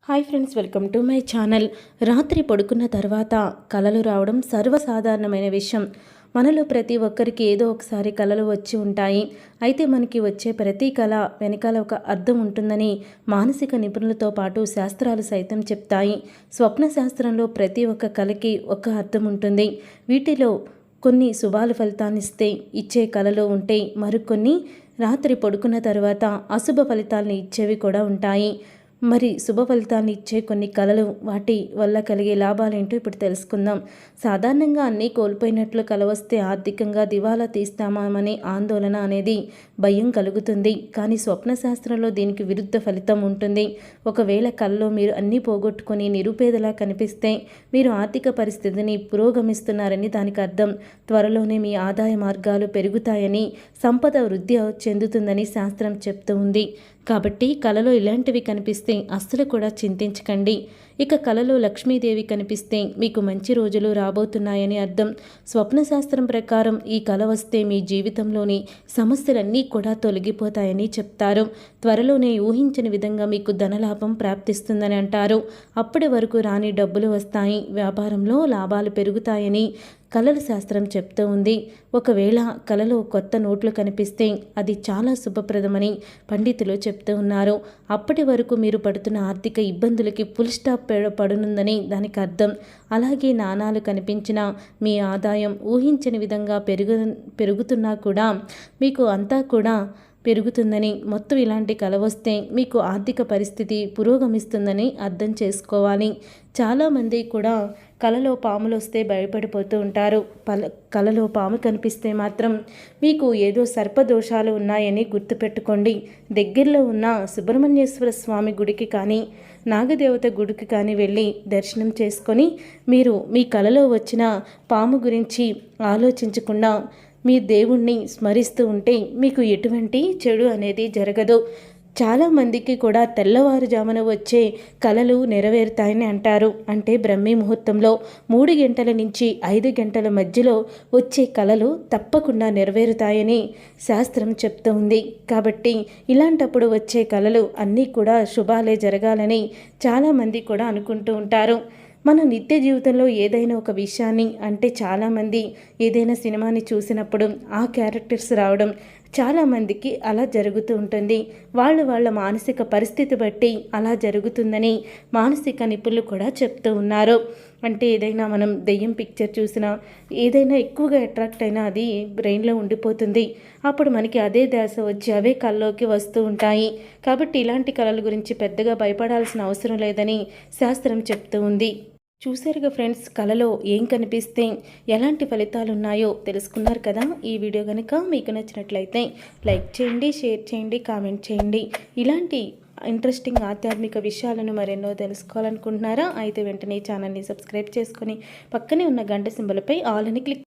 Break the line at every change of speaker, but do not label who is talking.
Hi friends, welcome to my channel. రాత్రి పడుకున్న తర్వాత కలలు రావడం సర్వసాధారణమైన విషయం. మనలో ప్రతి ఒక్కరికి ఏదో ఒకసారి కలలు వచ్చి ఉంటాయి. అయితే మనకి వచ్చే ప్రతి కళ వెనకాల ఒక అర్థం ఉంటుందని మానసిక నిపుణులతో పాటు శాస్త్రాలు సైతం చెప్తాయి. స్వప్న శాస్త్రంలో ప్రతి ఒక్క కళకి ఒక అర్థం ఉంటుంది. వీటిలో కొన్ని శుభాల ఫలితాన్ని ఇచ్చే కళలు ఉంటే, మరికొన్ని రాత్రి పడుకున్న తర్వాత అశుభ ఫలితాలను ఇచ్చేవి కూడా ఉంటాయి. మరి శుభ ఫలితాన్ని ఇచ్చే కొన్ని కళలు, వాటి వల్ల కలిగే లాభాలేంటో ఇప్పుడు తెలుసుకుందాం. సాధారణంగా అన్నీ కోల్పోయినట్లు కల వస్తే ఆర్థికంగా దివాలా తీస్తామనే ఆందోళన అనేది భయం కలుగుతుంది. కానీ స్వప్న శాస్త్రంలో దీనికి విరుద్ధ ఫలితం ఉంటుంది. ఒకవేళ కలలో మీరు అన్నీ పోగొట్టుకొని నిరుపేదలా కనిపిస్తే మీరు ఆర్థిక పరిస్థితిని పురోగమిస్తున్నారని దానికి అర్థం. త్వరలోనే మీ ఆదాయ మార్గాలు పెరుగుతాయని, సంపద వృద్ధి చెందుతుందని శాస్త్రం చెప్తూ ఉంది. కాబట్టి కలలో ఇలాంటివి కనిపిస్తే అస్సలు కూడా చింతించకండి. ఇక కలలో లక్ష్మీదేవి కనిపిస్తే మీకు మంచి రోజులు రాబోతున్నాయని అర్థం. స్వప్న శాస్త్రం ప్రకారం ఈ కల వస్తే మీ జీవితంలోని సమస్యలన్నీ కూడా తొలగిపోతాయని చెప్తారు. త్వరలోనే ఊహించని విధంగా మీకు ధనలాభం ప్రాప్తిస్తుందని అంటారు. అప్పటి వరకు రాని డబ్బులు వస్తాయి, వ్యాపారంలో లాభాలు పెరుగుతాయని కలల శాస్త్రం చెప్తూ ఉంది. ఒకవేళ కలలో కొత్త నోట్లు కనిపిస్తే అది చాలా శుభప్రదమని పండితులు చెప్తూ ఉన్నారు. అప్పటి వరకు మీరు పడుతున్న ఆర్థిక ఇబ్బందులకి ఫుల్ స్టాప్ పడనుందని దానికి అర్థం. అలాగే నాణాలు కనిపించిన మీ ఆదాయం ఊహించని విధంగా పెరుగుతున్నా కూడా మీకు అంతా కూడా పెరుగుతుందని, మొత్తం ఇలాంటి కల వస్తే మీకు ఆర్థిక పరిస్థితి పురోగమిస్తుందని అర్థం చేసుకోవాలి. చాలామంది కూడా కలలో పాములు వస్తే భయపడిపోతూ ఉంటారు. కలలో పాము కనిపిస్తే మాత్రం మీకు ఏదో సర్పదోషాలు ఉన్నాయని గుర్తుపెట్టుకోండి. దగ్గరలో ఉన్న సుబ్రహ్మణ్యేశ్వర స్వామి గుడికి కానీ, నాగదేవత గుడికి కానీ వెళ్ళి దర్శనం చేసుకొని మీరు మీ కలలో వచ్చిన పాము గురించి ఆలోచించకుండా మీ దేవుణ్ణి స్మరిస్తూ ఉంటే మీకు ఎటువంటి చెడు అనేది జరగదు. చాలామందికి కూడా తెల్లవారుజామున వచ్చే కలలు నెరవేరుతాయని అంటారు. అంటే బ్రహ్మీ ముహూర్తంలో 3 గంటల నుంచి 5 గంటల మధ్యలో వచ్చే కలలు తప్పకుండా నెరవేరుతాయని శాస్త్రం చెప్తూ ఉంది. కాబట్టి ఇలాంటప్పుడు వచ్చే కలలు అన్నీ కూడా శుభాలే జరగాలని చాలామంది కూడా అనుకుంటూ ఉంటారు. మన నిత్య జీవితంలో ఏదైనా ఒక విషయాన్ని, అంటే చాలామంది ఏదైనా సినిమాని చూసినప్పుడు ఆ క్యారెక్టర్స్ రావడం చాలామందికి అలా జరుగుతూ ఉంటుంది. వాళ్ళ మానసిక పరిస్థితి బట్టి అలా జరుగుతుందని మానసిక నిపుణులు కూడా చెప్తూ ఉన్నారు. అంటే ఏదైనా మనం దెయ్యం పిక్చర్ చూసినా, ఏదైనా ఎక్కువగా అట్రాక్ట్ అయినా అది బ్రెయిన్లో ఉండిపోతుంది. అప్పుడు మనకి అదే ధ్యాస వచ్చి అవే కళ్ళలోకి వస్తూ ఉంటాయి. కాబట్టి ఇలాంటి కళల గురించి పెద్దగా భయపడాల్సిన అవసరం లేదని శాస్త్రం చెప్తూ ఉంది. చూసారుగా ఫ్రెండ్స్, కలలో ఏం కనిపిస్తే ఎలాంటి ఫలితాలు ఉన్నాయో తెలుసుకున్నారు కదా. ఈ వీడియో కనుక మీకు నచ్చినట్లయితే లైక్ చేయండి, షేర్ చేయండి, కామెంట్ చేయండి. ఇలాంటి ఇంట్రెస్టింగ్ ఆధ్యాత్మిక విషయాలను మరెన్నో తెలుసుకోవాలనుకుంటున్నారా? అయితే వెంటనే ఛానల్ని సబ్స్క్రైబ్ చేసుకొని పక్కనే ఉన్న గంట సింబల్పై ఆల్ అని క్లిక్